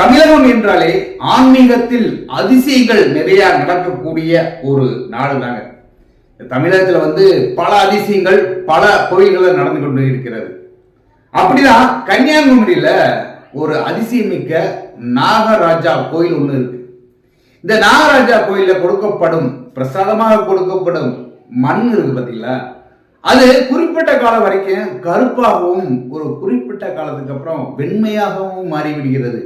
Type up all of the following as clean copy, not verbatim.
தமிழகம் என்றாலே ஆன்மீகத்தில் அதிசயங்கள் நிறைய நடக்கக்கூடிய ஒரு நாடு தாங்க. தமிழகத்துல பல அதிசயங்கள் பல கோயில்கள் நடந்து கொண்டு இருக்கிறது. அப்படிதான் கன்னியாகுமரியில ஒரு அதிசயமிக்க நாகராஜா கோயில் ஒண்ணு இருக்கு. இந்த நாகராஜா கோயில கொடுக்கப்படும் பிரசாதமாக கொடுக்கப்படும் மண் இருக்கு பாத்தீங்களா, அது குறிப்பிட்ட காலம் வரைக்கும் கருப்பாகவும் ஒரு குறிப்பிட்ட காலத்துக்கு அப்புறம் வெண்மையாகவும் மாறிவிடுகிறது.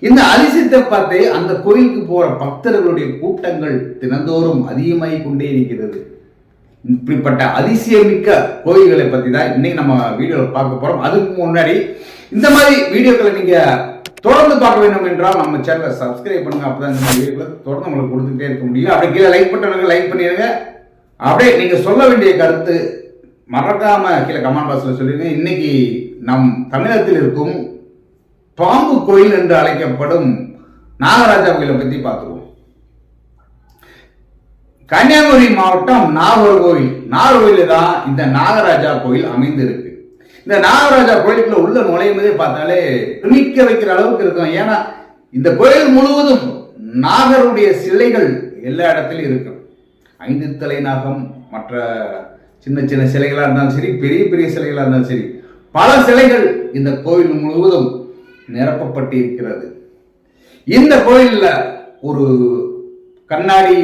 இந்த அதிசயத்தை பார்த்து அந்த கோயிலுக்கு போற பக்தர்களுடைய கூட்டங்கள் தினந்தோறும் அதிகமாகி கொண்டே இருக்கிறது. இப்படிப்பட்ட அதிசயமிக்க கோயில்களை பத்தி தான் இன்னைக்கு நம்ம வீடியோவில் பார்க்க போறோம். அதுக்கு முன்னாடி இந்த மாதிரி வீடியோக்களை நீங்க தொடர்ந்து பார்க்க வேண்டும் என்றால் நம்ம சேனலை சப்ஸ்கிரைப் பண்ணுங்க. அப்பதான் இந்த மாதிரி வீடியோக்களை தொடர்ந்து உங்களுக்கு கொடுத்துட்டே இருக்க முடியும். அப்படியே கீழே லைக் பட்டனுங்க லைக் பண்ணிடுங்க. அப்படியே நீங்க சொல்ல வேண்டிய கருத்து மறக்காம கீழே கமெண்ட் பாக்ஸ்ல சொல்லிருங்க. இன்னைக்கு நம் தமிழகத்தில் இருக்கும் பாம்பு கோயில் என்று அழைக்கப்படும் நாகராஜா கோயிலை பத்தி பார்த்துருவோம். கன்னியாகுமரி மாவட்டம் நாகர்கோவில் தான் இந்த நாகராஜா கோயில் அமைந்திருக்கு. இந்த நாகராஜா கோயிலுக்குள்ள உள்ள நுழையும் போதே பார்த்தாலே துணிக்க வைக்கிற அளவுக்கு இருக்கும். ஏன்னா இந்த கோயில் முழுவதும் நாகருடைய சிலைகள் எல்லா இடத்திலும் இருக்கும். 5 தலை நாகம், மற்ற சின்ன சின்ன சிலைகளா இருந்தாலும் சரி, பெரிய பெரிய சிலைகளா இருந்தாலும் சரி, பல சிலைகள் இந்த கோயில் முழுவதும் நிரப்பப்பட்டு இருக்கிறது. இந்த கோயில்ல ஒரு கண்ணாடி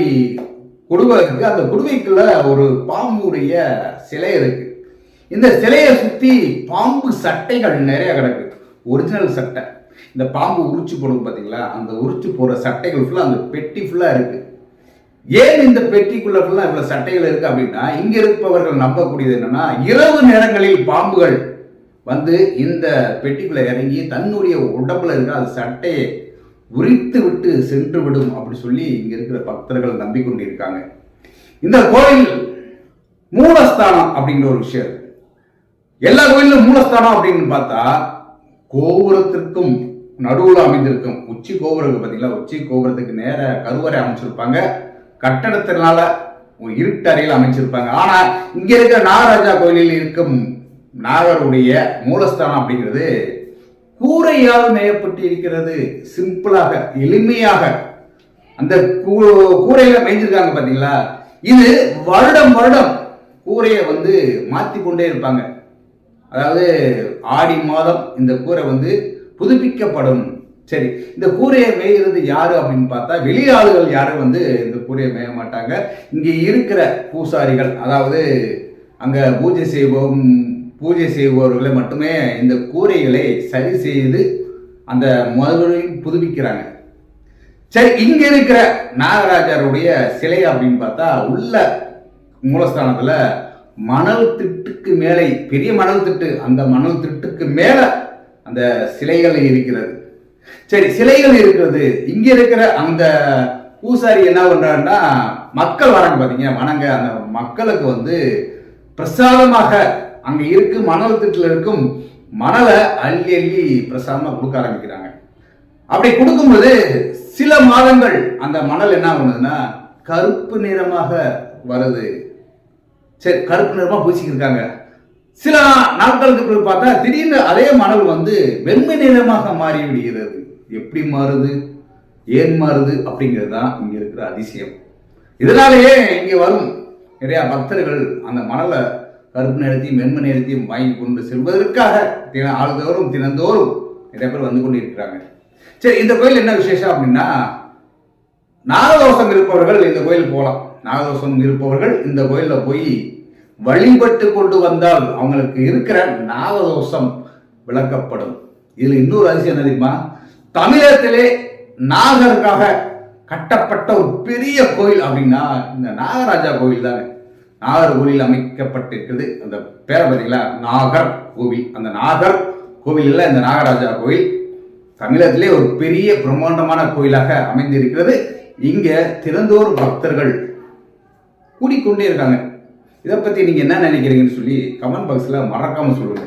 குடுவை இருக்கு. அந்த குடுவைக்குள்ள ஒரு பாம்புடைய சிலை இருக்கு. இந்த சிலையை சுத்தி பாம்பு சட்டைகள் நிறைய கிடக்கு. ஒரிஜினல் சட்டை, இந்த பாம்பு உரிச்சு போடுது பாத்தீங்களா, அந்த உரிச்சு போற சட்டைகள் ஃபுல்லா அந்த பெட்டி ஃபுல்லா இருக்கு. ஏன் இந்த பெட்டிக்குள்ள ஃபுல்லா இவ்வளவு சட்டைகள் இருக்கு அப்படின்னா, இங்க இருப்பவர்கள் நம்பக்கூடியது என்னன்னா, இரவு நேரங்களில் பாம்புகள் இந்த பெட்டிக்குள்ள இறங்கி தன்னுடைய உடம்புல இருக்கிற அந்த சட்டையை உரித்து விட்டு சென்று விடும் அப்படி சொல்லி இங்க இருக்கிற பக்தர்கள் நம்பிக்கொண்டிருக்காங்க. இந்த கோயில் மூலஸ்தானம் அப்படிங்கிற ஒரு விஷயம் இருக்கு. எல்லா கோயிலும் மூலஸ்தானம் அப்படின்னு பார்த்தா கோபுரத்திற்கும் நடுவுல அமைந்திருக்கும் உச்சி கோபுரம் பார்த்தீங்களா, உச்சி கோபுரத்துக்கு நேர கருவறை அமைச்சிருப்பாங்க. கட்டடத்தினால இருட்டறையில் அமைச்சிருப்பாங்க. ஆனா இங்க இருக்கிற நாகராஜா கோயிலில் இருக்கும் நாகருடைய மூலஸ்தானம் அப்படிங்கிறது கூரையால் மேயப்பட்டு இருக்கிறது. சிம்பிளாக எளிமையாக அந்த கூரையில மேய்ஞ்சிருக்காங்க பாத்தீங்களா. இது வருடம் கூரையை மாத்தி கொண்டே இருப்பாங்க. அதாவது ஆடி மாதம் இந்த கூரை புதுப்பிக்கப்படும். சரி, இந்த கூரையை மேய்கிறது யாரு அப்படின்னு பார்த்தா வெளியாளுகள் யாரும் இந்த கூரையை மேய மாட்டாங்க. இங்க இருக்கிற பூசாரிகள், அதாவது அங்க பூஜை செய்பவர்களை மட்டுமே இந்த கூரைகளை சரி செய்து அந்த மறுபடியும் புதுப்பிக்கிறாங்க. சரி, இங்க இருக்கிற நாகராஜருடைய சிலை அப்படின்னு பார்த்தா உள்ள மூலஸ்தானத்துல மணல் திட்டுக்கு மேலே பெரிய மணல் திட்டு, அந்த மணல் திட்டுக்கு மேல அந்த சிலைகள் இருக்கிறது. சரி, சிலைகள் இருக்கிறது. இங்க இருக்கிற அந்த பூசாரி என்ன பண்றாருன்னா, மக்கள் வராங்க பாத்தீங்க வணங்க, அந்த மக்களுக்கு பிரசாதமாக அங்க இருக்கு மணல் திட்டுல இருக்கும் மணலை அள்ளி அள்ளி பிரசாதமா கொடுக்க ஆரம்பிக்கிறாங்க. அப்படி கொடுக்கும்போது சில மாதங்கள் அந்த மணல் என்ன பண்ணுதுன்னா கருப்பு நிறமாக வருது. சரி, கருப்பு நிறமா பூசிக்கிருக்காங்க. சில நாட்களுக்கு பிறகு பார்த்தா திடீர்னு அதே மணல் வெண்மை நிறமாக மாறி விடுகிறது. எப்படி மாறுது, ஏன் மாறுது அப்படிங்கிறது தான் இங்க இருக்கிற அதிசயம். இதனாலேயே இங்க வரும் நிறைய பக்தர்கள் அந்த மணலை கருப்பு நிறத்தையும் வெண்மை நிறத்தையும் வாங்கி கொண்டு செல்வதற்காக தினந்தோறும் நிறைய பேர் கொண்டு இருக்கிறாங்க. சரி, இந்த கோயில் என்ன விசேஷம் அப்படின்னா, நாகதோஷம் இருப்பவர்கள் இந்த கோயில் போகலாம். நாகதோஷம் இருப்பவர்கள் இந்த கோயில போய் வழிபட்டு கொண்டு வந்தால் அவங்களுக்கு இருக்கிற நாகதோஷம் விளக்கப்படும். இதுல இன்னொரு அதிசயம் என்ன தெரியுமா, தமிழகத்திலே நாகருக்காக கட்டப்பட்ட ஒரு பெரிய கோயில் அப்படின்னா இந்த நாகராஜா கோயில் தாங்க. நாகர்கோவில் அமைக்கப்பட்டிருக்கிறது. அந்த பேரை பார்த்தீங்களா, நாகர் கோவில். அந்த நாகர் கோவில் இந்த நாகராஜா கோயில் தமிழகத்திலே ஒரு பெரிய பிரம்மாண்டமான கோயிலாக அமைந்திருக்கிறது. இங்க தினந்தோறும் பக்தர்கள் கூடிக்கொண்டே இருக்காங்க. இதை பத்தி நீங்க என்ன நினைக்கிறீங்கன்னு சொல்லி கமெண்ட் பாக்ஸ்ல மறக்காம சொல்லுங்க.